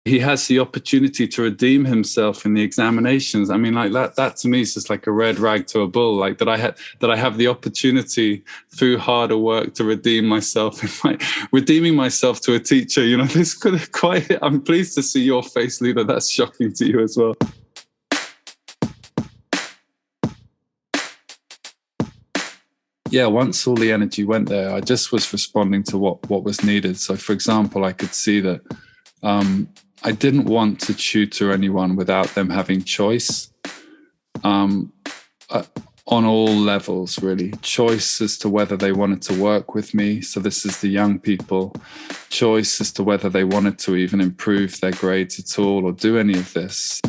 he has the opportunity to redeem himself in the examinations. I mean, like that to me is just like a red rag to a bull, like that I have the opportunity through harder work to redeem myself, redeeming myself to a teacher. You know, this could have I'm pleased to see your face, Ludo. That's shocking to you as well. Yeah, once all the energy went there, I just was responding to what was needed. So, for example, I could see that I didn't want to tutor anyone without them having choice on all levels, really. Choice as to whether they wanted to work with me. So this is the young people. Choice as to whether they wanted to even improve their grades at all or do any of this.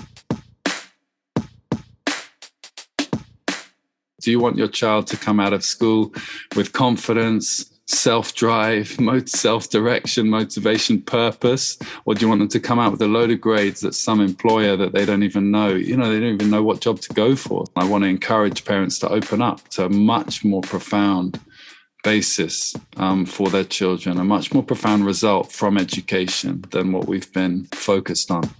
Do you want your child to come out of school with confidence, self-drive, self-direction, motivation, purpose? Or do you want them to come out with a load of grades that some employer that they don't even know, they don't even know what job to go for? I want to encourage parents to open up to a much more profound basis for their children, a much more profound result from education than what we've been focused on.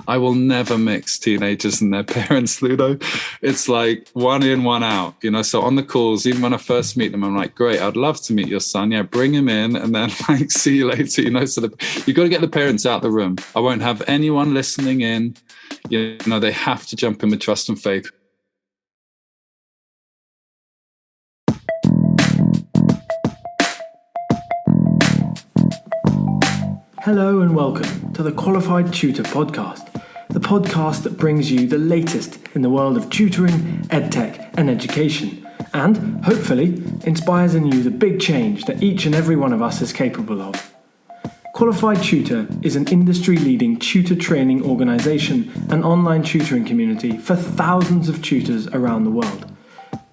I will never mix teenagers and their parents, Ludo. It's like one in, one out, So on the calls, even when I first meet them, I'm like, great, I'd love to meet your son. Yeah, bring him in and then see you later, So you've got to get the parents out the room. I won't have anyone listening in. They have to jump in with trust and faith. Hello and welcome to the Qualified Tutor Podcast, the podcast that brings you the latest in the world of tutoring, edtech and education, and hopefully inspires in you the big change that each and every one of us is capable of. Qualified Tutor is an industry-leading tutor training organisation and online tutoring community for thousands of tutors around the world.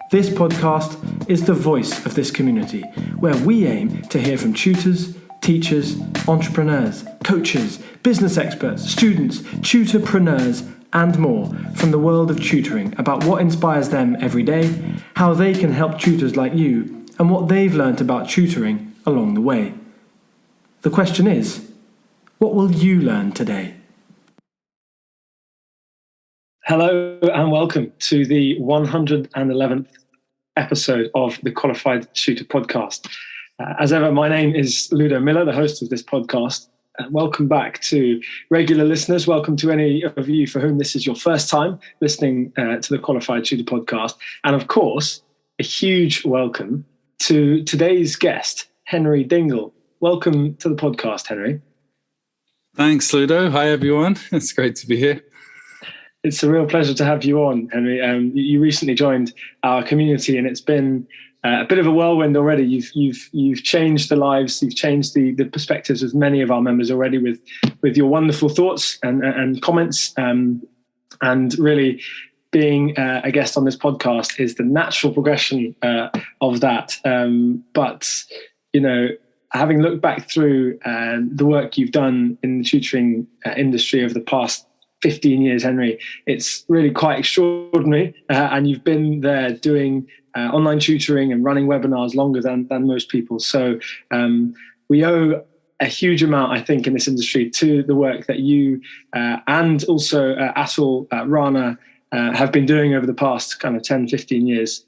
This podcast is the voice of this community, where we aim to hear from tutors, teachers, entrepreneurs, coaches, business experts, students, tutorpreneurs, and more from the world of tutoring about what inspires them every day, how they can help tutors like you, and what they've learnt about tutoring along the way. The question is, what will you learn today? Hello and welcome to the 111th episode of the Qualified Tutor Podcast. As ever, my name is Ludo Miller, the host of this podcast. Welcome back to regular listeners. Welcome to any of you for whom this is your first time listening to the Qualified Tutor Podcast. And of course, a huge welcome to today's guest, Henry Dingle. Welcome to the podcast, Henry. Thanks, Ludo. Hi, everyone. It's great to be here. It's a real pleasure to have you on, Henry. You recently joined our community, and it's been a bit of a whirlwind already. You've changed the lives, you've changed the perspectives of many of our members already with your wonderful thoughts and comments. And really, being a guest on this podcast is the natural progression of that. But having looked back through the work you've done in the tutoring industry over the past 15 years, Henry, it's really quite extraordinary. And you've been there doing online tutoring and running webinars longer than most people. So we owe a huge amount, I think, in this industry to the work that you and also Atul Rana have been doing over the past kind of 10, 15 years.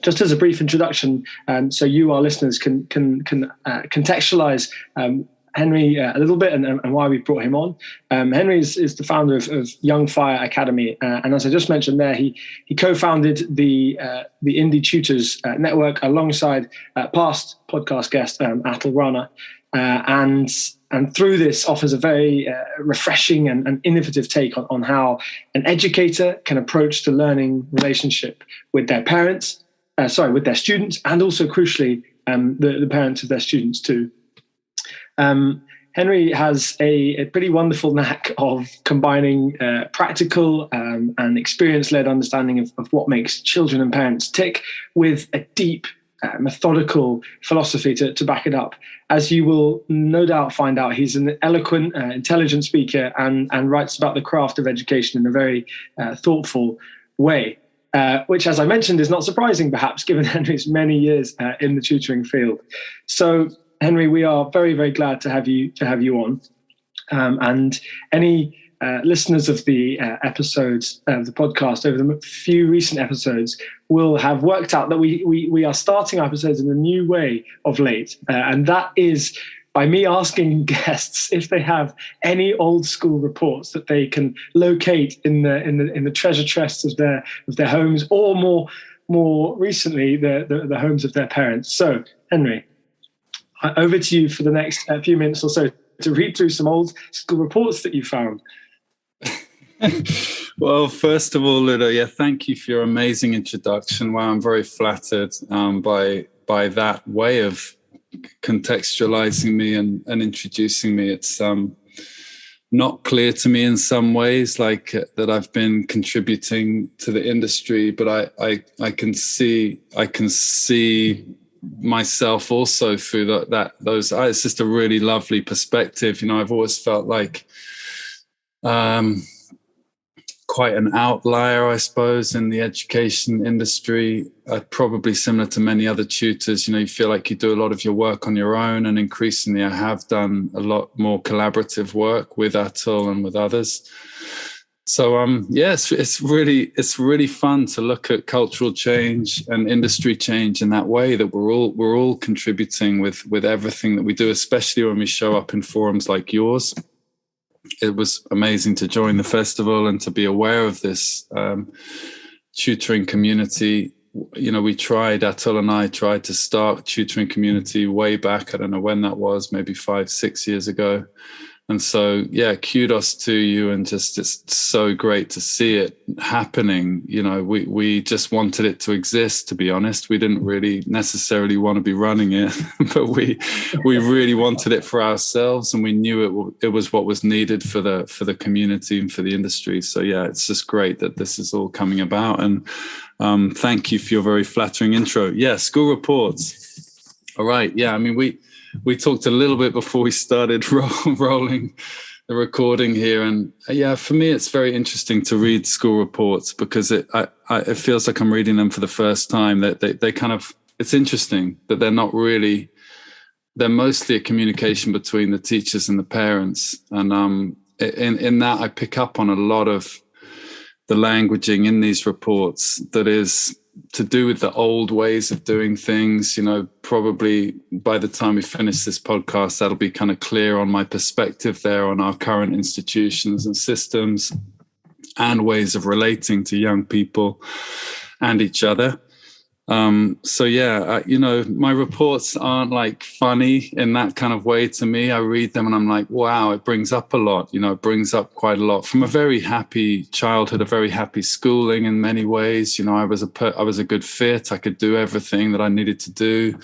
Just as a brief introduction, so you, our listeners, can contextualize Henry a little bit and why we brought him on. Henry is the founder of Young Fire Academy, and as I just mentioned there, he co-founded the Indie Tutors Network alongside past podcast guest Atul Rana, and through this offers a very refreshing and innovative take on how an educator can approach the learning relationship with their parents, with their students, and also crucially the parents of their students too. Henry has a pretty wonderful knack of combining practical and experience-led understanding of what makes children and parents tick with a deep, methodical philosophy to back it up. As you will no doubt find out, he's an eloquent, intelligent speaker and writes about the craft of education in a very thoughtful way, which, as I mentioned, is not surprising, perhaps, given Henry's many years in the tutoring field. So, Henry, we are very, very glad to have you on. And any listeners of the episodes of the podcast over the few recent episodes will have worked out that we are starting our episodes in a new way of late, and that is by me asking guests if they have any old school reports that they can locate in the treasure chests of their homes, or more recently the homes of their parents. So, Henry, over to you for the next few minutes or so to read through some old school reports that you found. Well, first of all, Ludo, thank you for your amazing introduction. Wow, I'm very flattered by that way of contextualizing me and introducing me. It's not clear to me in some ways, like that I've been contributing to the industry, but I can see myself also through those eyes. It's just a really lovely perspective. I've always felt like quite an outlier, I suppose, in the education industry, probably similar to many other tutors. You feel like you do a lot of your work on your own, and increasingly I have done a lot more collaborative work with Atul and with others. So it's really fun to look at cultural change and industry change in that way, that we're all contributing with everything that we do, especially when we show up in forums like yours. It was amazing to join the festival and to be aware of this tutoring community. Atul and I tried to start tutoring community way back. I don't know when that was, maybe 5-6 years ago. And so, kudos to you, and just it's so great to see it happening. We just wanted it to exist, to be honest. We didn't really necessarily want to be running it, but we really wanted it for ourselves, and we knew it was what was needed for the community and for the industry. So it's just great that this is all coming about. And thank you for your very flattering intro. School reports. All right. We talked a little bit before we started rolling the recording here. And for me, it's very interesting to read school reports, because it feels like I'm reading them for the first time. That they kind of, it's interesting that they're mostly a communication between the teachers and the parents. And in that, I pick up on a lot of the languaging in these reports that is to do with the old ways of doing things. Probably by the time we finish this podcast, that'll be kind of clear on my perspective there on our current institutions and systems and ways of relating to young people and each other. My reports aren't like funny in that kind of way to me. I read them and I'm like, wow, it brings up a lot. It brings up quite a lot from a very happy childhood, a very happy schooling in many ways. I was a good fit. I could do everything that I needed to do,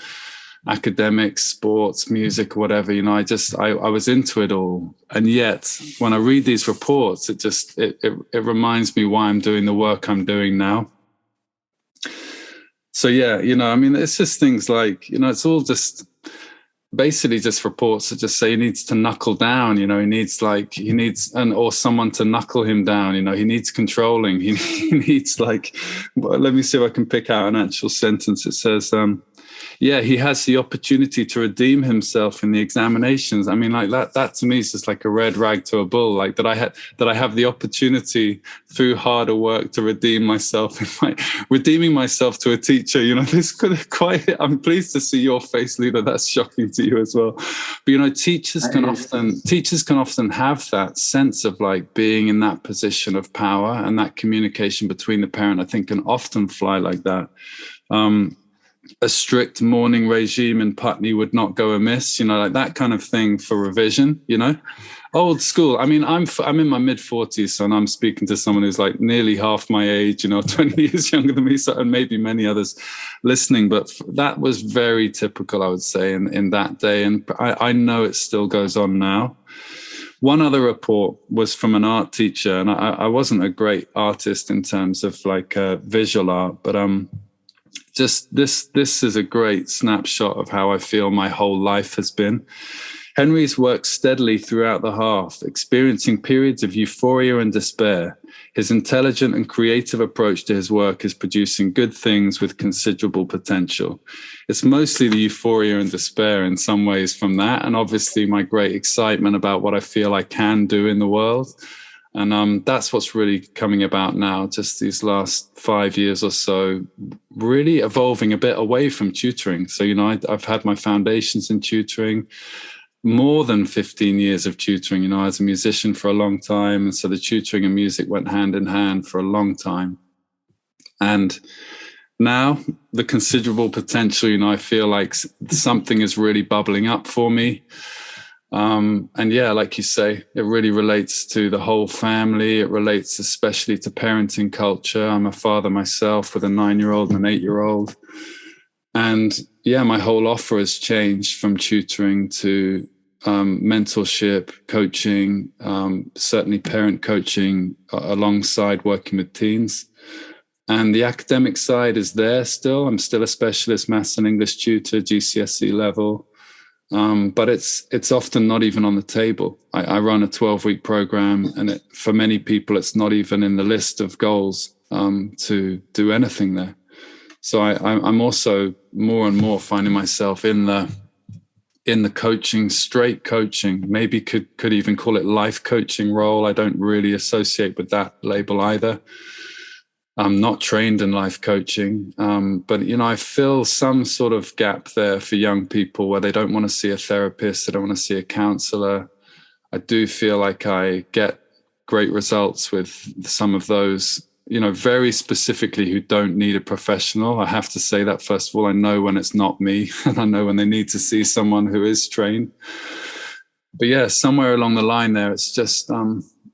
academics, sports, music, whatever. I was into it all. And yet when I read these reports, it reminds me why I'm doing the work I'm doing now. So, it's just things like, it's all just basically just reports that just say he needs to knuckle down, he needs or someone to knuckle him down, he needs controlling. He needs let me see if I can pick out an actual sentence. It says, he has the opportunity to redeem himself in the examinations. I mean, that to me is just like a red rag to a bull, like that I have the opportunity through harder work to redeem myself. Redeeming myself to a teacher, this could have I'm pleased to see your face, Lena. That's shocking to you as well. But, teachers can often have that sense of being in that position of power, and that communication between the parent, I think, can often fly like that. A strict morning regime in Putney would not go amiss, that kind of thing for revision, old school. I mean, I'm in my mid-40s, so I'm speaking to someone who's nearly half my age, 20 years younger than me, and maybe many others listening. But that was very typical, I would say, in that day. And I know it still goes on now. One other report was from an art teacher, and I wasn't a great artist in terms of visual art, but just this is a great snapshot of how I feel my whole life has been. Henry's worked steadily throughout the half, experiencing periods of euphoria and despair. His intelligent and creative approach to his work is producing good things with considerable potential. It's mostly the euphoria and despair in some ways from that, and obviously my great excitement about what I feel I can do in the world. And that's what's really coming about now, just these last 5 years or so, really evolving a bit away from tutoring. So, I've had my foundations in tutoring, more than 15 years of tutoring, as a musician for a long time. And so the tutoring and music went hand in hand for a long time. And now the considerable potential, I feel like something is really bubbling up for me. And yeah, like you say, it really relates to the whole family. It relates especially to parenting culture. I'm a father myself with a 9-year-old and an 8-year-old. And yeah, my whole offer has changed from tutoring to mentorship, coaching, certainly parent coaching alongside working with teens. And the academic side is there still. I'm still a specialist maths and English tutor, GCSE level. But it's often not even on the table. I run a 12-week program, and for many people, it's not even in the list of goals to do anything there. So I'm also more and more finding myself in the coaching, straight coaching, maybe could even call it life coaching role. I don't really associate with that label either. I'm not trained in life coaching, but I feel some sort of gap there for young people where they don't want to see a therapist, they don't want to see a counselor. I do feel like I get great results with some of those, very specifically who don't need a professional. I have to say that first of all, I know when it's not me, and I know when they need to see someone who is trained. But yeah, somewhere along the line there, it's just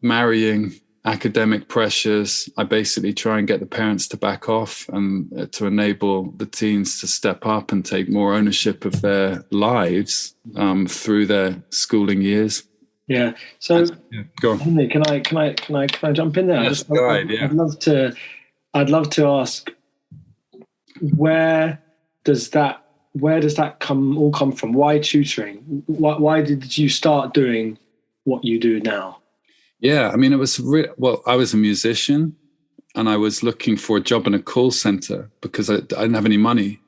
marrying academic pressures. I basically try and get the parents to back off and to enable the teens to step up and take more ownership of their lives through their schooling years. Yeah. So, go on. Henry, can I jump in there? Yes, go ahead, yeah. I'd love to ask, where does that come from? Why tutoring? Why did you start doing what you do now? Yeah, I mean, it was I was a musician, and I was looking for a job in a call center because I didn't have any money.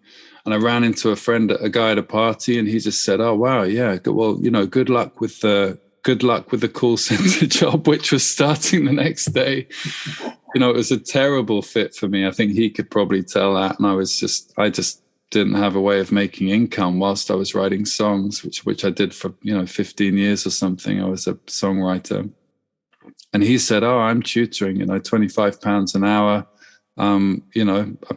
And I ran into a guy at a party, and he just said, "Oh, wow, yeah, well, good luck with the call center job," which was starting the next day. It was a terrible fit for me. I think he could probably tell that. And I just didn't have a way of making income whilst I was writing songs, which I did for 15 years or something. I was a songwriter. And he said, "Oh, I'm tutoring, £25 an hour. I'm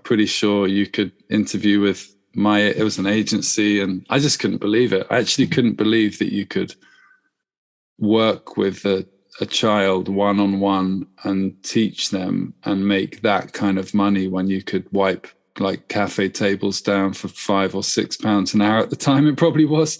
pretty sure you could interview with it was an agency." And I just couldn't believe it. I actually couldn't believe that you could work with a child one-on-one and teach them and make that kind of money when you could wipe like cafe tables down for £5 or £6 an hour at the time it probably was.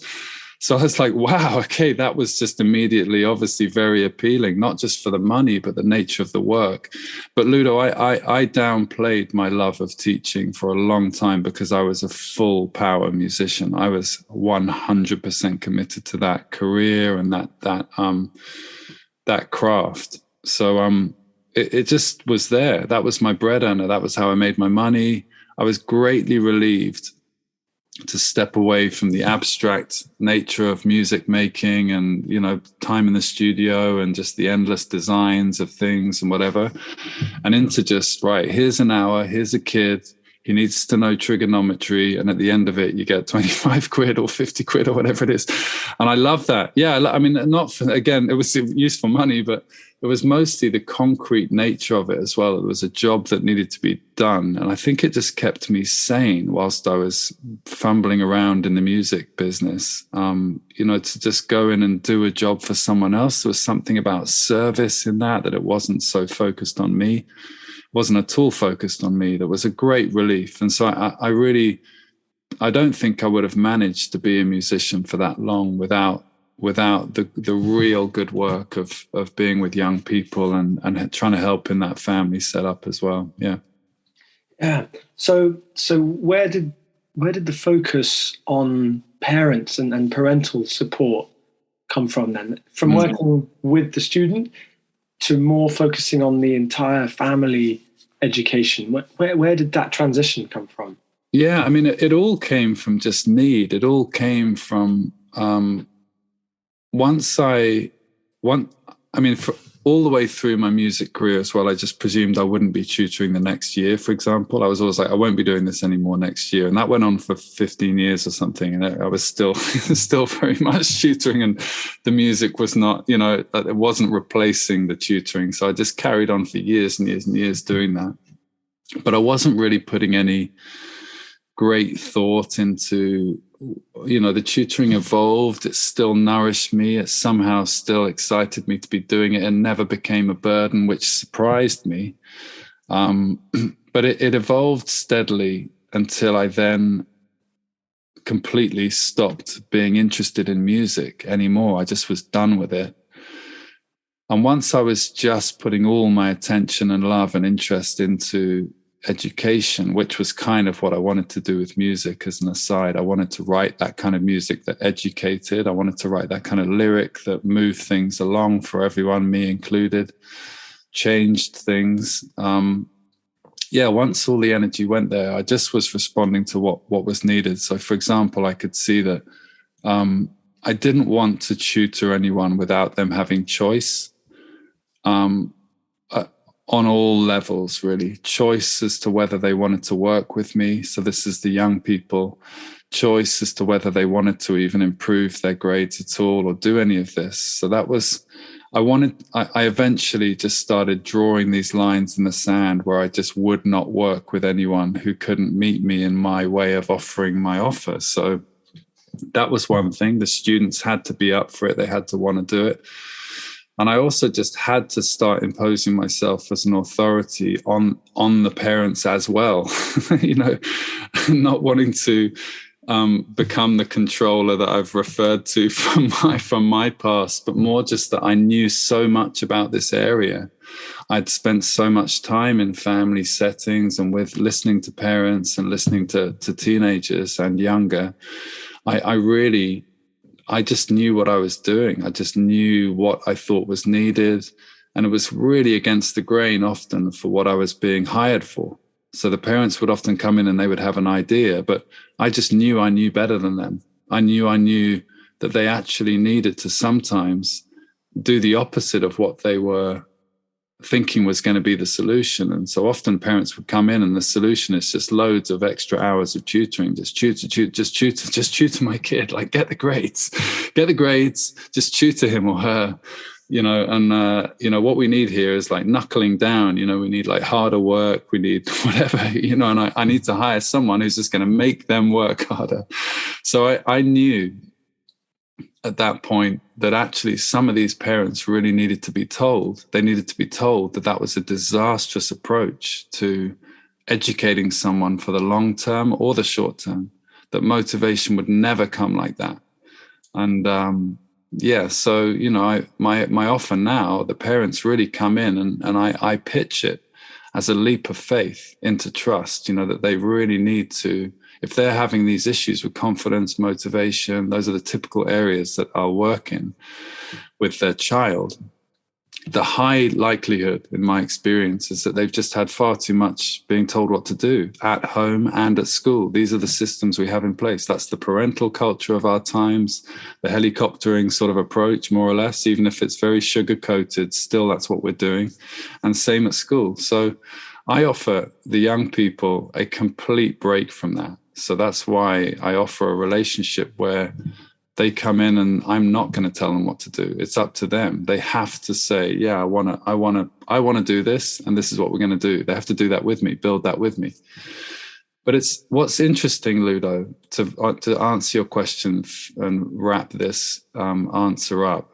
So I was like, wow, okay, that was just immediately obviously very appealing, not just for the money, but the nature of the work. But Ludo, I downplayed my love of teaching for a long time because I was a full power musician. I was 100% committed to that career and that craft. So it just was there. That was my bread earner. That was how I made my money. I was greatly relieved to step away from the abstract nature of music making and, time in the studio and just the endless designs of things and whatever, and into just, right, here's an hour, here's a kid, he needs to know trigonometry, and at the end of it, you get 25 quid or 50 quid or whatever it is. And I love that. Yeah, I mean, it was useful money, but it was mostly the concrete nature of it as well. It was a job that needed to be done. And I think it just kept me sane whilst I was fumbling around in the music business. To just go in and do a job for someone else. There was something about service in that it wasn't so focused on me. It wasn't at all focused on me. That was a great relief. And so I don't think I would have managed to be a musician for that long without the real good work of being with young people and trying to help in that family setup as well. Yeah. Yeah. So where did the focus on parents and parental support come from then? From working with the student to more focusing on the entire family education? Where did that transition come from? Yeah, I mean, it all came from just need. It all came from for all the way through my music career as well, I just presumed I wouldn't be tutoring the next year, for example. I was always like, I won't be doing this anymore next year. And that went on for 15 years or something. And I was still very much tutoring, and the music was not, it wasn't replacing the tutoring. So I just carried on for years and years and years doing that. But I wasn't really putting any great thought into, the tutoring evolved. It still nourished me. It somehow still excited me to be doing it, and never became a burden, which surprised me. But it evolved steadily until I then completely stopped being interested in music anymore. I just was done with it. And once I was just putting all my attention and love and interest into education, which was kind of what I wanted to do with music as an aside. I wanted to write that kind of music that educated. I wanted to write that kind of lyric that moved things along for everyone, me included, changed things. Once all the energy went there, I just was responding to what was needed. So, for example, I could see that I didn't want to tutor anyone without them having choice. On all levels, really. Choice as to whether they wanted to work with me. So this is the young people. Choice as to whether they wanted to even improve their grades at all or do any of this. So that was, I eventually just started drawing these lines in the sand where I just would not work with anyone who couldn't meet me in my way of offering my offer. So that was one thing. The students had to be up for it. They had to want to do it. And I also just had to start imposing myself as an authority on the parents as well, not wanting to become the controller that I've referred to from my past, but more just that I knew so much about this area. I'd spent so much time in family settings and with listening to parents and listening to teenagers and younger. I just knew what I was doing. I just knew what I thought was needed. And it was really against the grain often for what I was being hired for. So the parents would often come in and they would have an idea, but I just knew I knew better than them. I knew that they actually needed to sometimes do the opposite of what they were thinking was going to be the solution. And so often parents would come in and the solution is just loads of extra hours of tutoring. Just tutor my kid, like get the grades, just tutor him or her, what we need here is like knuckling down, we need like harder work, we need whatever, and I need to hire someone who's just going to make them work harder. So I knew at that point that actually some of these parents really needed to be told. They needed to be told that that was a disastrous approach to educating someone for the long term or the short term, that motivation would never come like that. And so, my offer now, the parents really come in and I pitch it as a leap of faith into trust, that they really need to, if they're having these issues with confidence, motivation, those are the typical areas that I'll work in with their child. The high likelihood, in my experience, is that they've just had far too much being told what to do at home and at school. These are the systems we have in place. That's the parental culture of our times, the helicoptering sort of approach, more or less, even if it's very sugar-coated, still that's what we're doing. And same at school. So I offer the young people a complete break from that. So that's why I offer a relationship where they come in and I'm not going to tell them what to do. It's up to them. They have to say, yeah, I want to do this, and this is what we're going to do. They have to do that with me, build that with me. But it's what's interesting, Ludo, to answer your question and wrap this answer up,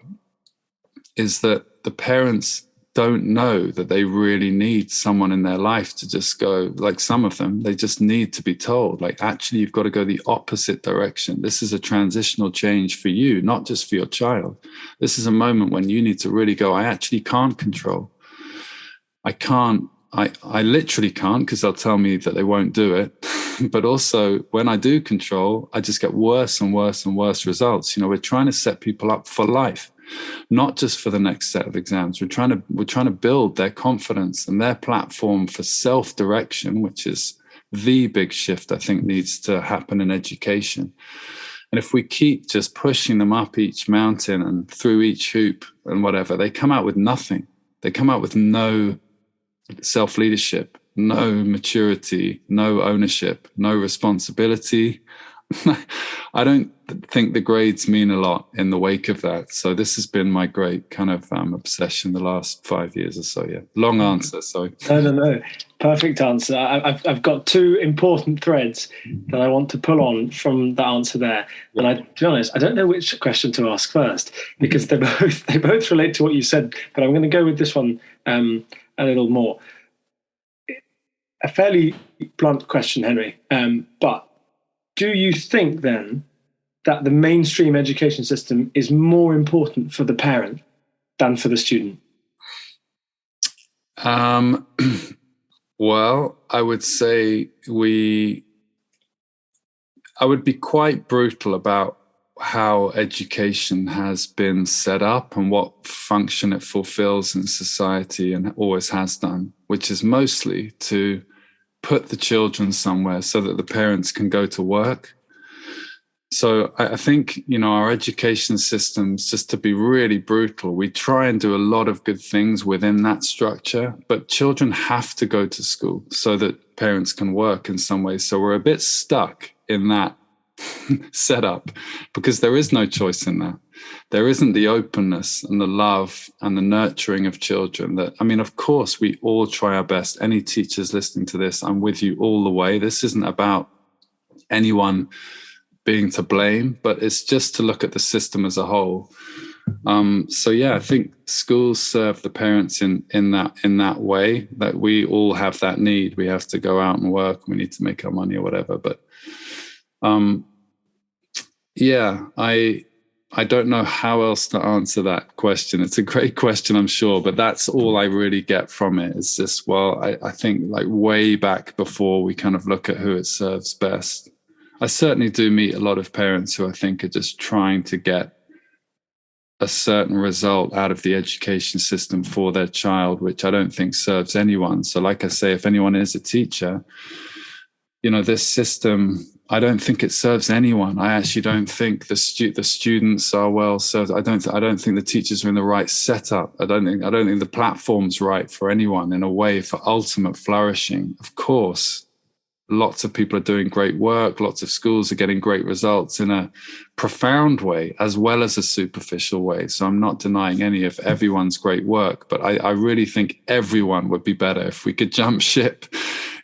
is that the parents don't know that they really need someone in their life to just go, like some of them, they just need to be told, like, actually, you've got to go the opposite direction. This is a transitional change for you, not just for your child. This is a moment when you need to really go, I actually can't control. I can't I literally can't, because they'll tell me that they won't do it. But also when I do control, I just get worse and worse and worse results. You know, we're trying to set people up for life, not just for the next set of exams. We're trying to build their confidence and their platform for self-direction, which is the big shift I think needs to happen in education. And if we keep just pushing them up each mountain and through each hoop and whatever, they come out with nothing. They come out with no self-leadership, no maturity, no ownership, no responsibility. I don't think the grades mean a lot in the wake of that. So this has been my great kind of obsession the last 5 years or so. Yeah, long answer. So no, perfect answer. I've got two important threads that I want to pull on from the answer there. And to be honest, I don't know which question to ask first, because they both relate to what you said. But I'm going to go with this one a little more. A fairly blunt question, Henry. But do you think then that the mainstream education system is more important for the parent than for the student? Well, I would say I would be quite brutal about how education has been set up and what function it fulfills in society and always has done, which is mostly to put the children somewhere so that the parents can go to work. So I think, you know, our education systems, just to be really brutal, we try and do a lot of good things within that structure, but children have to go to school so that parents can work in some ways. So we're a bit stuck in that setup because there is no choice in that. There isn't the openness and the love and the nurturing of children that, I mean, of course, we all try our best. Any teachers listening to this, I'm with you all the way. This isn't about anyone being to blame, but it's just to look at the system as a whole. So yeah, I think schools serve the parents in that way, that we all have that need. We have to go out and work. We need to make our money or whatever. But yeah, I don't know how else to answer that question. It's a great question, I'm sure, but that's all I really get from it. It's just, well, I think like way back before we kind of look at who it serves best. I certainly do meet a lot of parents who I think are just trying to get a certain result out of the education system for their child, which I don't think serves anyone. So like I say, if anyone is a teacher, you know, this system, I don't think it serves anyone. I actually don't think the students are well served. I don't think the teachers are in the right setup. I don't think the platform's right for anyone in a way for ultimate flourishing. Of course, lots of people are doing great work. Lots of schools are getting great results in a profound way as well as a superficial way. So I'm not denying any of everyone's great work, but I really think everyone would be better if we could jump ship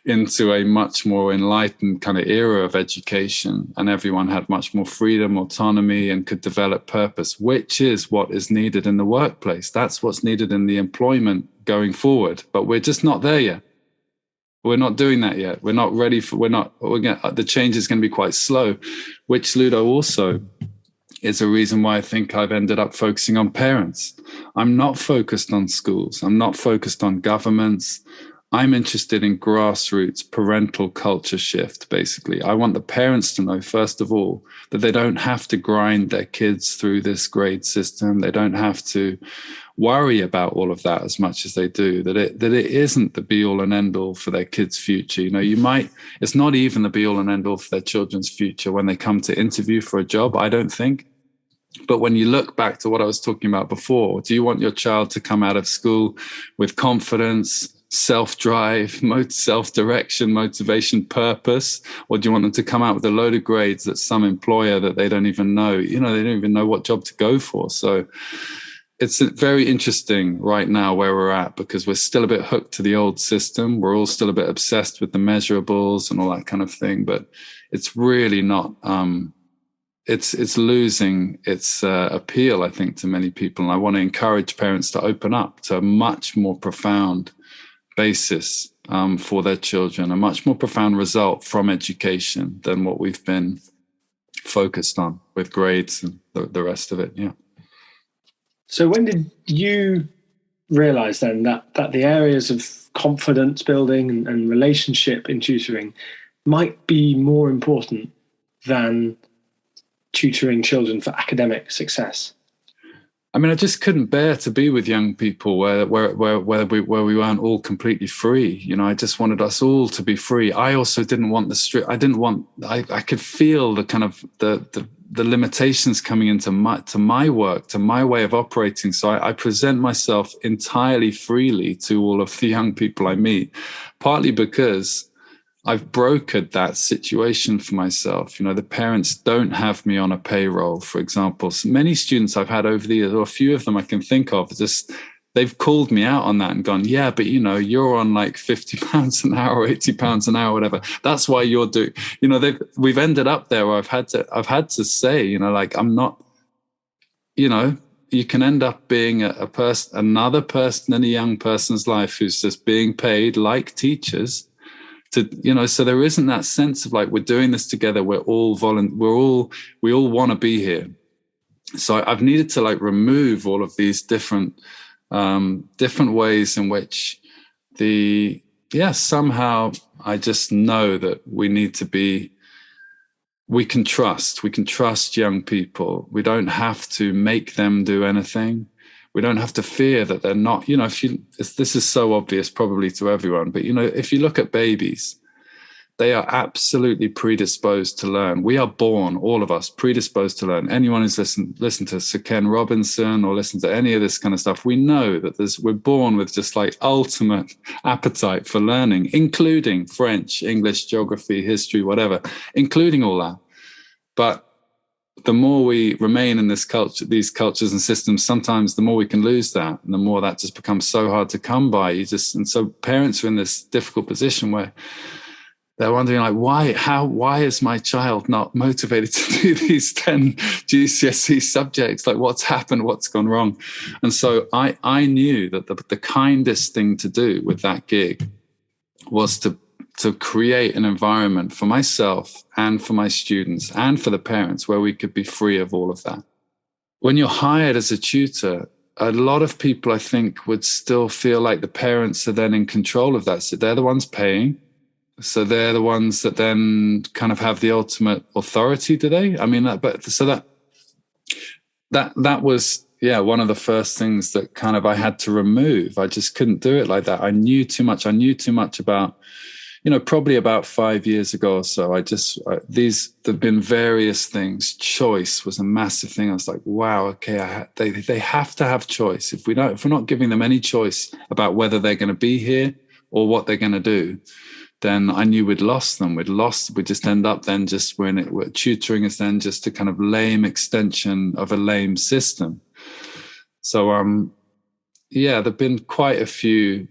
into a much more enlightened kind of era of education and everyone had much more freedom, autonomy, and could develop purpose, which is what is needed in the workplace. That's what's needed in the employment going forward, but we're just not there yet. We're not doing that yet. We're not ready for, the change is going to be quite slow, which, Ludo, also is a reason why I think I've ended up focusing on parents. I'm not focused on schools. I'm not focused on governments. I'm interested in grassroots parental culture shift, basically. I want the parents to know, first of all, that they don't have to grind their kids through this grade system. They don't have to worry about all of that as much as they do, that it isn't the be-all and end-all for their kids' future. You know, it's not even the be-all and end-all for their children's future when they come to interview for a job, I don't think. But when you look back to what I was talking about before, do you want your child to come out of school with confidence, self-drive, self-direction, motivation, purpose, or do you want them to come out with a load of grades that some employer that they don't even know, they don't even know what job to go for? So it's very interesting right now where we're at, because we're still a bit hooked to the old system. We're all still a bit obsessed with the measurables and all that kind of thing, but it's really not, it's losing its appeal, I think, to many people. And I want to encourage parents to open up to a much more profound basis for their children, a much more profound result from education than what we've been focused on with grades and the rest of it. Yeah. So when did you realize then that the areas of confidence building and relationship in tutoring might be more important than tutoring children for academic success? I mean, I just couldn't bear to be with young people where we weren't all completely free. You know, I just wanted us all to be free. I also didn't want I could feel the kind of the limitations coming into my work, to my way of operating. So I present myself entirely freely to all of the young people I meet, partly because I've brokered that situation for myself. You know, the parents don't have me on a payroll, for example. So many students I've had over the years, or a few of them I can think of, just they've called me out on that and gone, yeah, but you know, you're on like £50 an hour, £80 an hour, whatever. That's why you're doing, you know, we've ended up there where I've had to say, you know, like, I'm not, you know, you can end up being another person in a young person's life who's just being paid like teachers. You know, so there isn't that sense of like, we're doing this together. We all want to be here. So I've needed to like remove all of these different ways in which somehow I just know that we can trust young people. We don't have to make them do anything. We don't have to fear that they're not, you know, this is so obvious probably to everyone, but, you know, if you look at babies, they are absolutely predisposed to learn. We are born, all of us, predisposed to learn. Anyone who's listened to Sir Ken Robinson or listened to any of this kind of stuff, we know that we're born with just like ultimate appetite for learning, including French, English, geography, history, whatever, including all that. But the more we remain in these cultures and systems, sometimes the more we can lose that, and the more that just becomes so hard to come by. And so parents are in this difficult position where they're wondering, like, why is my child not motivated to do these 10 GCSE subjects? Like, what's happened? What's gone wrong? And so I knew that the kindest thing to do with that gig was to create an environment for myself and for my students and for the parents where we could be free of all of that. When you're hired as a tutor, a lot of people, I think, would still feel like the parents are then in control of that. So they're the ones paying. So they're the ones that then kind of have the ultimate authority, do they? I mean, that was, one of the first things that kind of I had to remove. I just couldn't do it like that. I knew too much. I knew too much about, you know, probably about 5 years ago or so. There've been various things. Choice was a massive thing. I was like, wow, okay, they have to have choice. If we're not giving them any choice about whether they're going to be here or what they're going to do, then I knew we'd lost them. We'd just end up then just tutoring is then just a kind of lame extension of a lame system. So, there've been quite a few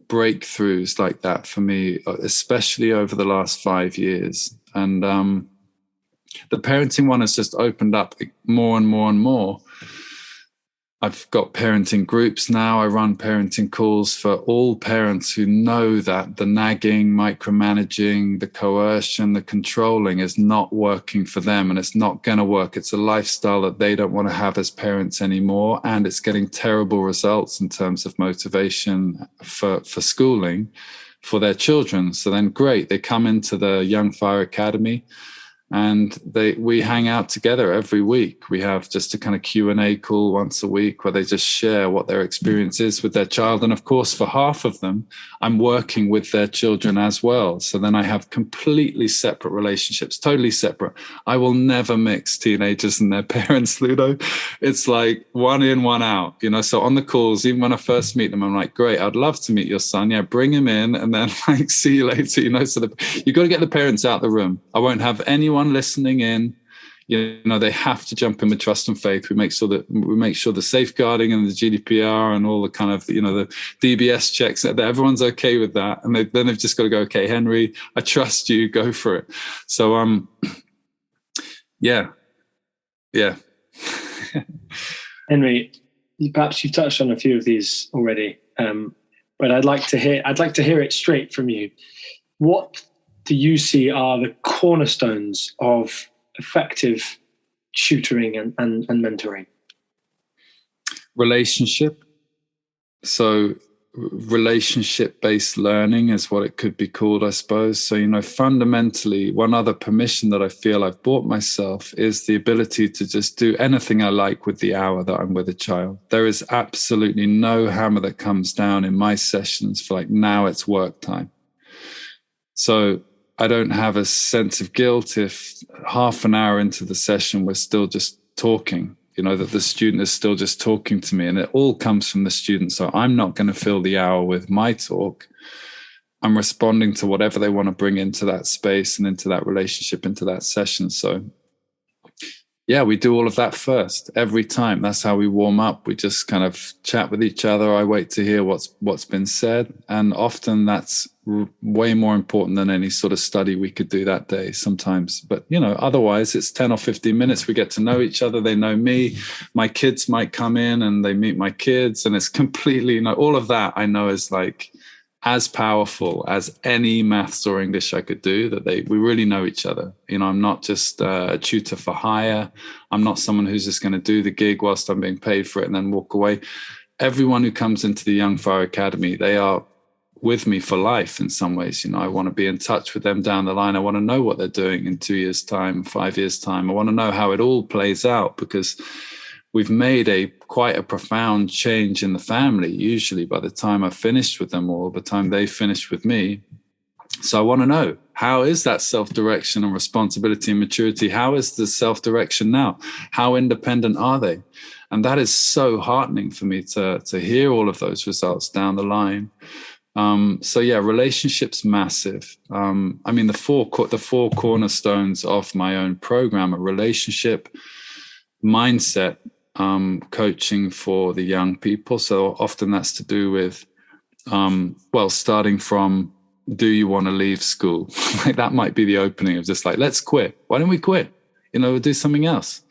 breakthroughs like that for me, especially over the last 5 years. And the parenting one has just opened up more and more and more. I've got parenting groups now. I run parenting calls for all parents who know that the nagging, micromanaging, the coercion, the controlling is not working for them, and it's not going to work. It's a lifestyle that they don't want to have as parents anymore, and it's getting terrible results in terms of motivation for schooling for their children. So then great, they come into the Young Fire Academy, and we hang out together every week. We have just a kind of Q&A call once a week where they just share what their experience is with their child. And of course, for half of them, I'm working with their children as well. So then I have completely separate relationships, totally separate. I will never mix teenagers and their parents, Ludo. It's like one in, one out, you know. So on the calls, even when I first meet them, I'm like, great, I'd love to meet your son. Yeah, bring him in, and then like, see you later, you know. So you've got to get the parents out the room. I won't have anyone listening in. You know, they have to jump in with trust and faith. We make sure the safeguarding and the GDPR and all the kind of, you know, the DBS checks, that everyone's okay with that. And then they've just got to go, okay, Henry, I trust you, go for it. So yeah. Henry, perhaps you've touched on a few of these already, but I'd like to hear it straight from you. What do you see are the cornerstones of effective tutoring and mentoring? Relationship. So relationship-based learning is what it could be called, I suppose. So, fundamentally, one other permission that I feel I've bought myself is the ability to just do anything I like with the hour that I'm with a child. There is absolutely no hammer that comes down in my sessions for like, now it's work time. So I don't have a sense of guilt if half an hour into the session, we're still just talking, that the student is still just talking to me, and it all comes from the student. So I'm not going to fill the hour with my talk. I'm responding to whatever they want to bring into that space and into that relationship, into that session. So yeah, we do all of that first every time. That's how we warm up. We just kind of chat with each other. I wait to hear what's been said. And often that's way more important than any sort of study we could do that day sometimes. But, otherwise it's 10 or 15 minutes. We get to know each other. They know me. My kids might come in and they meet my kids. And it's completely, all of that I know is like as powerful as any maths or English I could do, that we really know each other. I'm not just a tutor for hire. I'm not someone who's just going to do the gig whilst I'm being paid for it and then walk away. Everyone who comes into the Young Fire Academy, they are with me for life in some ways. I want to be in touch with them down the line. I want to know what they're doing in 2 years' time, 5 years' time. I want to know how it all plays out, because we've made quite a profound change in the family, usually by the time I've finished with them or the time they finish with me. So I want to know, how is that self-direction and responsibility and maturity? How is the self-direction now? How independent are they? And that is so heartening for me to hear all of those results down the line. So yeah, relationships massive. The four cornerstones of my own program are relationship, mindset, coaching for the young people. So often that's to do with, starting from, do you want to leave school? Like that might be the opening of just like, let's quit. Why don't we quit? We'll do something else.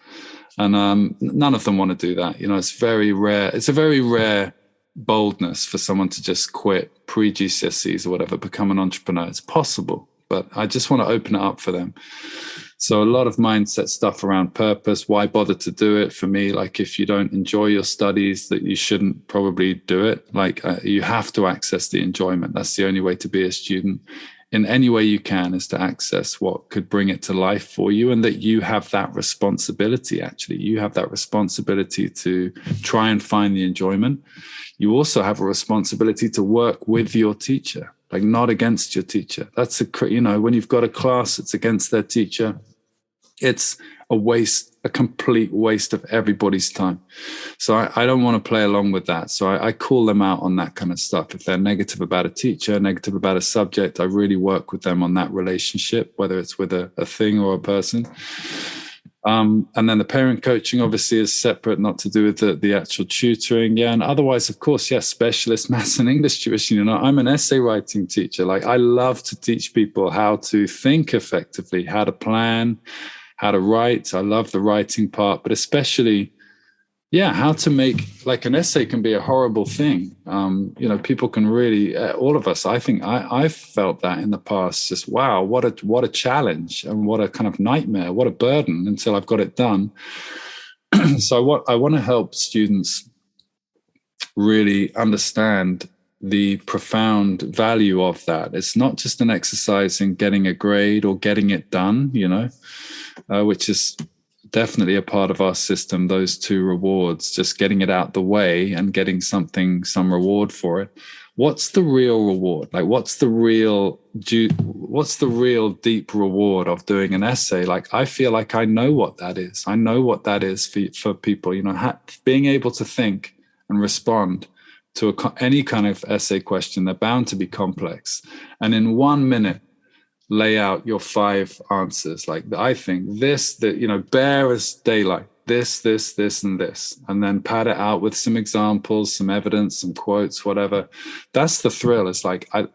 And none of them want to do that. It's very rare. It's a very rare boldness for someone to just quit pre-GCSEs or whatever, become an entrepreneur. It's possible, but I just want to open it up for them. So a lot of mindset stuff around purpose. Why bother to do it? For me, like if you don't enjoy your studies, that you shouldn't probably do it. Like you have to access the enjoyment. That's the only way to be a student. In any way you can, is to access what could bring it to life for you, and that you have that responsibility. Actually, you have that responsibility to try and find the enjoyment. You also have a responsibility to work with your teacher, like not against your teacher. That's when you've got a class that's against their teacher, it's a complete waste of everybody's time. So I don't want to play along with that. So I call them out on that kind of stuff. If they're negative about a teacher, negative about a subject, I really work with them on that relationship, whether it's with a thing or a person. And then the parent coaching obviously is separate, not to do with the actual tutoring. Yeah. And otherwise, of course, yes, specialist maths and English tuition. I'm an essay writing teacher. Like I love to teach people how to think effectively, how to plan, how to write. I love the writing part, but especially, how to make, like an essay can be a horrible thing. People can really, all of us, I think I've felt that in the past, just, wow, what a challenge and what a kind of nightmare, what a burden until I've got it done. So I want to help students really understand the profound value of that. It's not just an exercise in getting a grade or getting it done, which is definitely a part of our system, those two rewards, just getting it out the way and getting some reward for it. What's the real reward? Like, what's the real deep reward of doing an essay? Like, I feel like I know what that is. I know what that is for people, being able to think and respond to any kind of essay question. They're bound to be complex. And in 1 minute, lay out your 5 answers. Like, I think bare as daylight, this, and this, and then pad it out with some examples, some evidence, some quotes, whatever. That's the thrill. It's like, I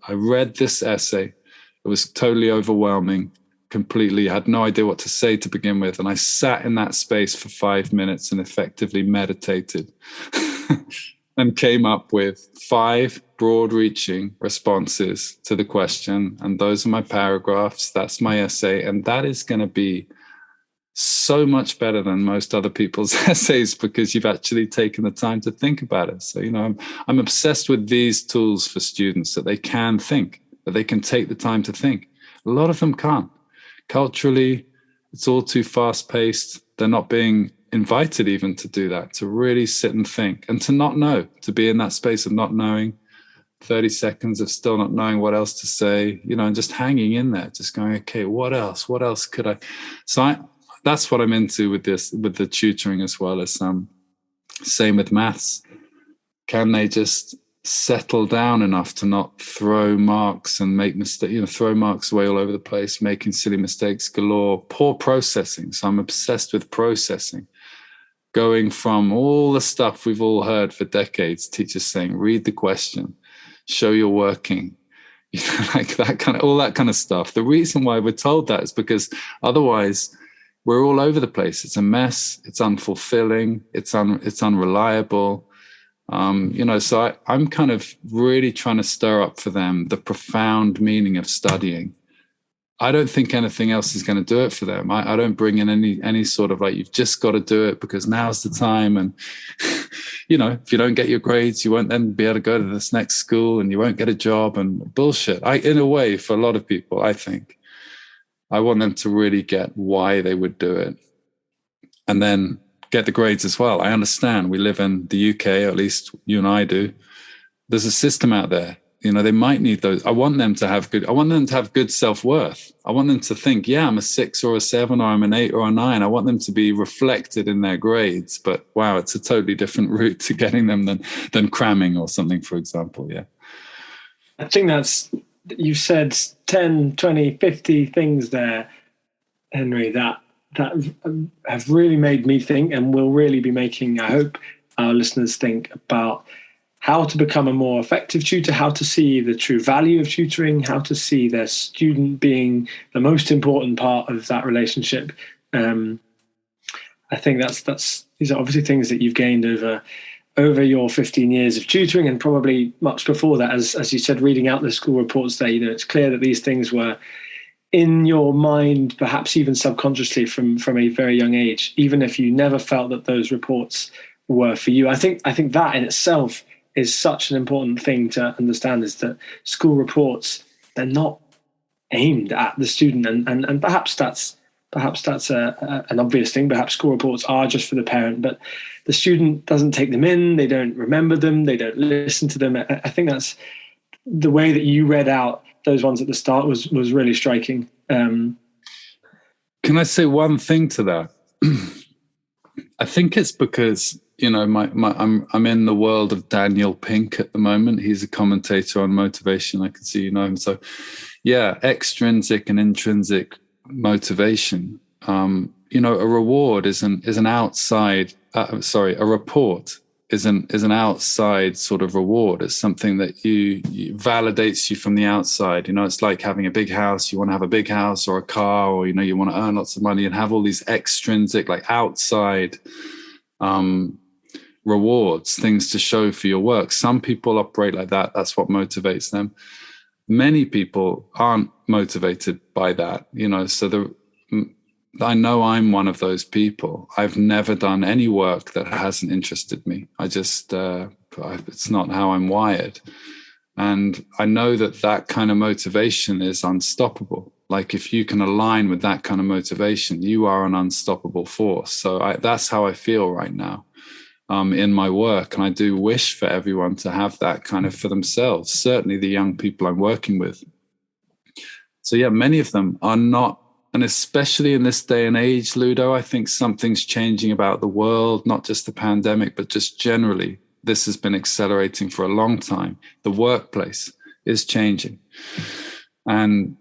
read this essay. It was totally overwhelming, completely had no idea what to say to begin with. And I sat in that space for 5 minutes and effectively meditated and came up with 5 broad-reaching responses to the question. And those are my paragraphs. That's my essay. And that is going to be so much better than most other people's essays, because you've actually taken the time to think about it. So, I'm obsessed with these tools for students, that they can think, that they can take the time to think. A lot of them can't. Culturally, it's all too fast paced. They're not being invited even to do that, to really sit and think, and to not know, to be in that space of not knowing, 30 seconds of still not knowing what else to say, and just hanging in there, just going, okay, what else could I? So that's what I'm into with the tutoring, as well as same with maths. Can they just settle down enough to not throw marks and make mistakes, throw marks away all over the place, making silly mistakes galore, poor processing. So I'm obsessed with processing, going from all the stuff we've all heard for decades, teachers saying, read the question, show you're working, like that kind of, all that kind of stuff. The reason why we're told that is because otherwise we're all over the place. It's a mess. It's unfulfilling. It's unreliable. So I'm kind of really trying to stir up for them the profound meaning of studying. I don't think anything else is going to do it for them. I don't bring in any sort of like, you've just got to do it because now's the time. And, if you don't get your grades, you won't then be able to go to this next school and you won't get a job, and bullshit. In a way, for a lot of people, I think I want them to really get why they would do it, and then get the grades as well. I understand we live in the UK, or at least you and I do. There's a system out there. They might need those. I want them to have good self-worth. I want them to think, yeah, I'm a 6 or a 7, or I'm an 8 or a 9. I want them to be reflected in their grades. But wow, it's a totally different route to getting them than cramming or something, for example. Yeah. I think you've said 10, 20, 50 things there, Henry, that have really made me think, and will really be making, I hope, our listeners think about how to become a more effective tutor, how to see the true value of tutoring, how to see their student being the most important part of that relationship. I think these are obviously things that you've gained over your 15 years of tutoring, and probably much before that, as you said, reading out the school reports there. It's clear that these things were in your mind, perhaps even subconsciously from a very young age, even if you never felt that those reports were for you. I think that in itself is such an important thing to understand, is that school reports, they're not aimed at the student, and perhaps that's an obvious thing. Perhaps school reports are just for the parent, but the student doesn't take them in, they don't remember them, they don't listen to them. I think that's the way that you read out those ones at the start was really striking. Can I say one thing to that? I think it's because I'm in the world of Daniel Pink at the moment. He's a commentator on motivation. I can see you know him. So, yeah, extrinsic and intrinsic motivation. A reward is an outside. A report is an outside sort of reward. It's something that you validates you from the outside. It's like having a big house. You want to have a big house or a car, or you want to earn lots of money and have all these extrinsic, like outside rewards, things to show for your work. Some people operate like that. That's what motivates them. Many people aren't motivated by that, so I know I'm one of those people. I've never done any work that hasn't interested me. I just, it's not how I'm wired. And I know that kind of motivation is unstoppable. Like if you can align with that kind of motivation, you are an unstoppable force. So that's how I feel right now in my work. And I do wish for everyone to have that kind of for themselves, certainly the young people I'm working with. So yeah, many of them are not. And especially in this day and age, Ludo, I think something's changing about the world, not just the pandemic, but just generally. This has been accelerating for a long time. The workplace is changing. And,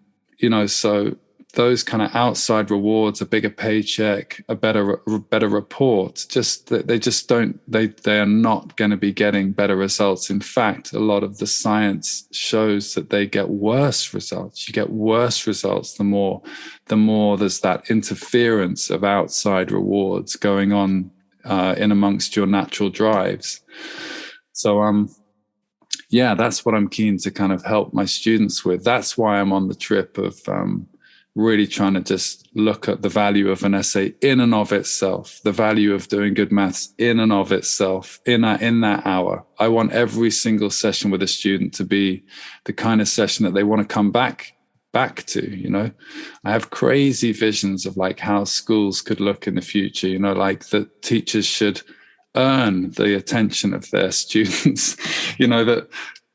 so those kind of outside rewards, a bigger paycheck, a better report, they are not going to be getting better results. In fact, a lot of the science shows that they get worse results. You get worse results the more there's that interference of outside rewards going on in amongst your natural drives. So that's what I'm keen to kind of help my students with. That's why I'm on the trip of really trying to just look at the value of an essay in and of itself, the value of doing good maths in and of itself, in that hour. I want every single session with a student to be the kind of session that they want to come back to, you know. I have crazy visions of like how schools could look in the future, you know, like that teachers should earn the attention of their students, you know, that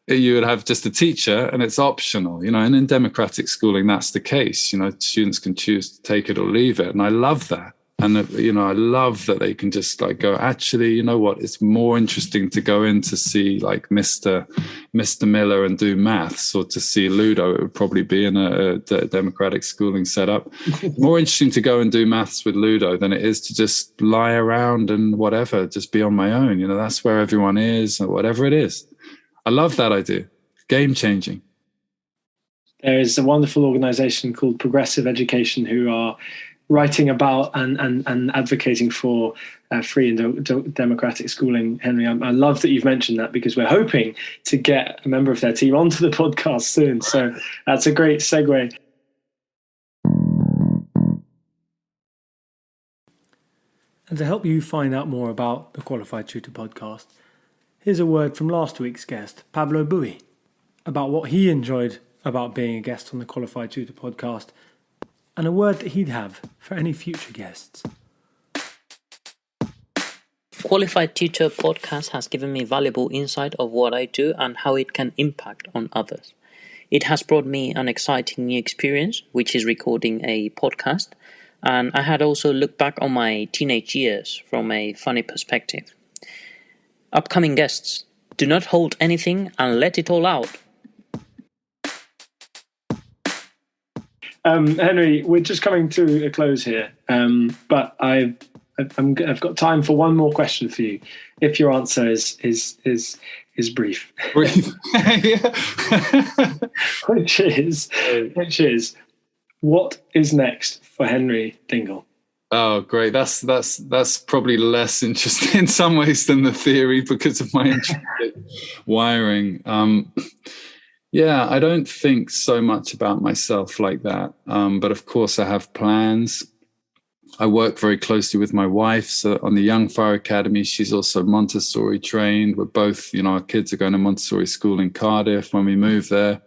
you would have just a teacher and it's optional, you know, and in democratic schooling, that's the case, you know, students can choose to take it or leave it. And I love that. And, you know, I love that they can just like go, actually, you know what, it's more interesting to go in to see like Mr. Miller and do maths, or to see Ludo. It would probably be in a democratic schooling setup. More interesting to go and do maths with Ludo than it is to just lie around and whatever, just be on my own. You know, that's where everyone is, or whatever it is. I love that idea. Game changing. There is a wonderful organization called Progressive Education who are writing about and advocating for free and democratic schooling. Henry, I love that you've mentioned that, because we're hoping to get a member of their team onto the podcast soon. So that's a great segue. And to help you find out more about the Qualified Tutor podcast, here's a word from last week's guest, Pablo Bui, about what he enjoyed about being a guest on the Qualified Tutor podcast, and a word that he'd have for any future guests. Qualified Tutor podcast has given me valuable insight of what I do and how it can impact on others. It has brought me an exciting new experience, which is recording a podcast, and I had also looked back on my teenage years from a funny perspective. Upcoming guests, do not hold anything and let it all out. Henry, we're just coming to a close here, but I've got time for one more question for you, if your answer is brief. Brief. which is, what is next for Henry Dingle? Oh, great. That's probably less interesting in some ways than the theory, because of my intrinsic wiring. Yeah, I don't think so much about myself like that. But of course, I have plans. I work very closely with my wife. So on the Young Fire Academy, she's also Montessori trained. We're both, you know, our kids are going to Montessori school in Cardiff when we move there.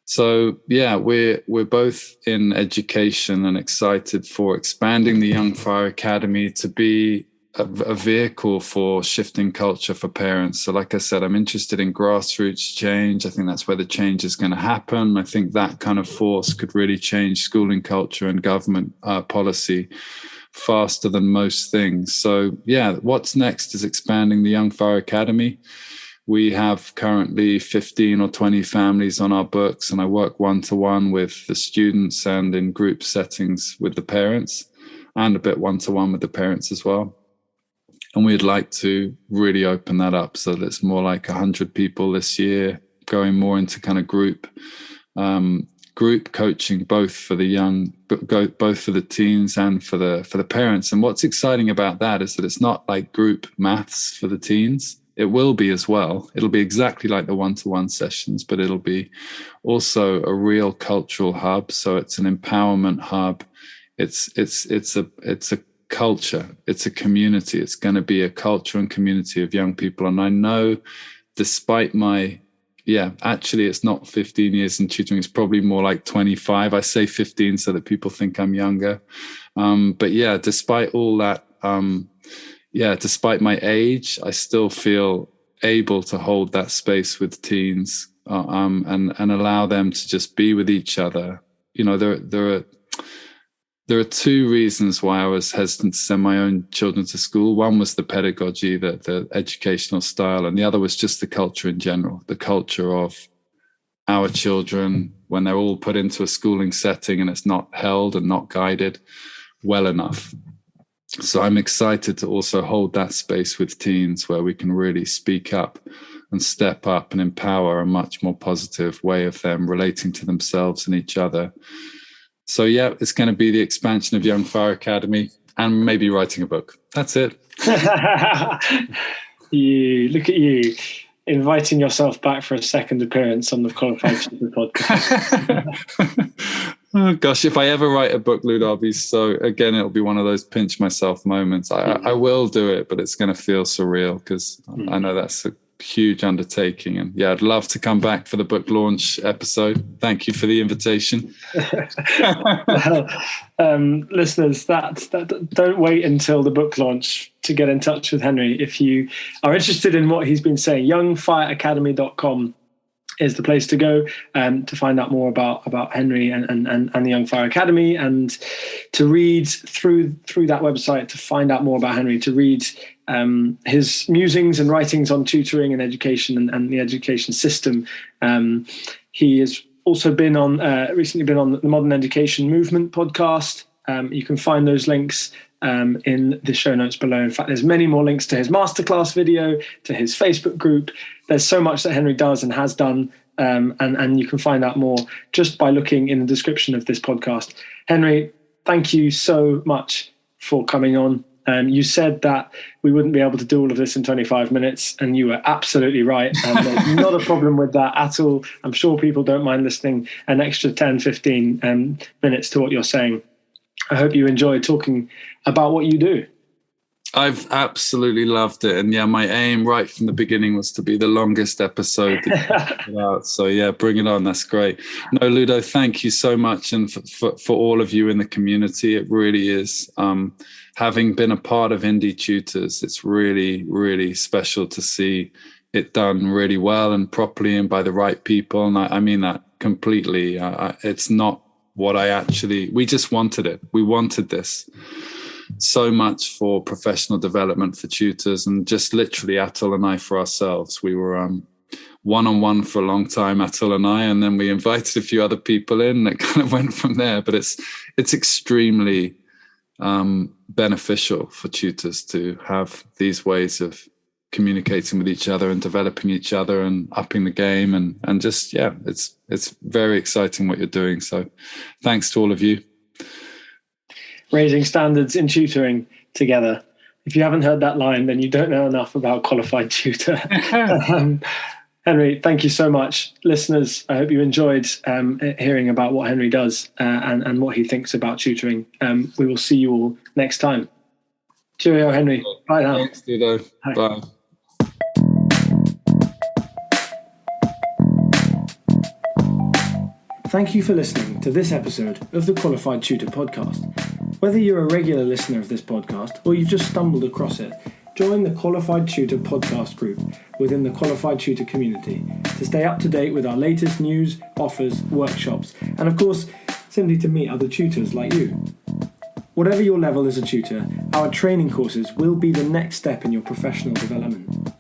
So yeah, we're both in education and excited for expanding the Young Fire Academy to be a vehicle for shifting culture for parents. So like I said, I'm interested in grassroots change. I think that's where the change is going to happen. I think that kind of force could really change schooling culture and government policy faster than most things. So yeah, what's next is expanding the Young Fire Academy. We have currently 15 or 20 families on our books, and I work one-to-one with the students and in group settings with the parents, and a bit one-to-one with the parents as well. And we'd like to really open that up so that it's more like 100 people this year, going more into kind of group coaching, both for the teens and for the parents. And what's exciting about that is that it's not like group maths for the teens. It will be as well. It'll be exactly like the one-to-one sessions, but it'll be also a real cultural hub. So it's an empowerment hub. It's a culture. It's a community. It's going to be a culture and community of young people. And I know, despite actually it's not 15 years in tutoring. It's probably more like 25. I say 15 so that people think I'm younger. But yeah, despite all that, despite my age, I still feel able to hold that space with teens and allow them to just be with each other. You know, there are two reasons why I was hesitant to send my own children to school. One was the pedagogy, the educational style, and the other was just the culture in general, the culture of our children when they're all put into a schooling setting and it's not held and not guided well enough. So I'm excited to also hold that space with teens where we can really speak up and step up and empower a much more positive way of them relating to themselves and each other. So yeah, it's going to be the expansion of Young Fire Academy and maybe writing a book. That's it. You look at you inviting yourself back for a second appearance on the Qualified Tutor podcast. Oh gosh, if I ever write a book, Ludo, it'll be one of those pinch myself moments. I will do it, but it's going to feel surreal because I know that's a huge undertaking. And yeah, I'd love to come back for the book launch episode. Thank you for the invitation. Well, listeners, don't wait until the book launch to get in touch with Henry. If you are interested in what he's been saying, youngfireacademy.com is the place to go to find out more about Henry and the Young Fire Academy, and to read through that website to find out more about Henry, to read his musings and writings on tutoring and education and the education system. He has also recently been on the Modern Education Movement podcast. You can find those links in the show notes below. In fact, there's many more links to his masterclass video, to his Facebook group. There's so much that Henry does and has done, and you can find out more just by looking in the description of this podcast. Henry, thank you so much for coming on. You said that we wouldn't be able to do all of this in 25 minutes, and you were absolutely right. There's not a problem with that at all. I'm sure people don't mind listening an extra 10, 15 minutes to what you're saying. I hope you enjoy talking about what you do. I've absolutely loved it. And yeah, my aim right from the beginning was to be the longest episode that you put out. So yeah, bring it on. That's great. No, Ludo, thank you so much. And for all of you in the community, it really is. Having been a part of Indie Tutors, it's really, really special to see it done really well and properly and by the right people. And I mean that completely. It's not what we just wanted it. We wanted this so much for professional development for tutors, and just literally Atul and I for ourselves. We were one-on-one for a long time, Atul and I, and then we invited a few other people in, and it kind of went from there. But it's extremely beneficial for tutors to have these ways of communicating with each other and developing each other and upping the game, and just, yeah, it's very exciting what you're doing. So thanks to all of you. Raising standards in tutoring together. If you haven't heard that line, then you don't know enough about Qualified Tutor. Henry, thank you so much. Listeners, I hope you enjoyed hearing about what Henry does and what he thinks about tutoring. We will see you all next time. Cheerio, Henry. Bye now. Thanks, Ludo. Bye. Thank you for listening to this episode of the Qualified Tutor podcast. Whether you're a regular listener of this podcast or you've just stumbled across it, join the Qualified Tutor podcast group within the Qualified Tutor community to stay up to date with our latest news, offers, workshops, and of course, simply to meet other tutors like you. Whatever your level as a tutor, our training courses will be the next step in your professional development.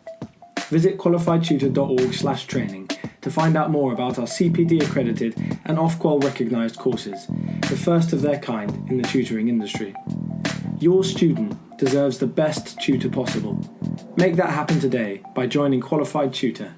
Visit qualifiedtutor.org/training to find out more about our CPD accredited and Ofqual recognised courses, the first of their kind in the tutoring industry. Your student deserves the best tutor possible. Make that happen today by joining Qualified Tutor.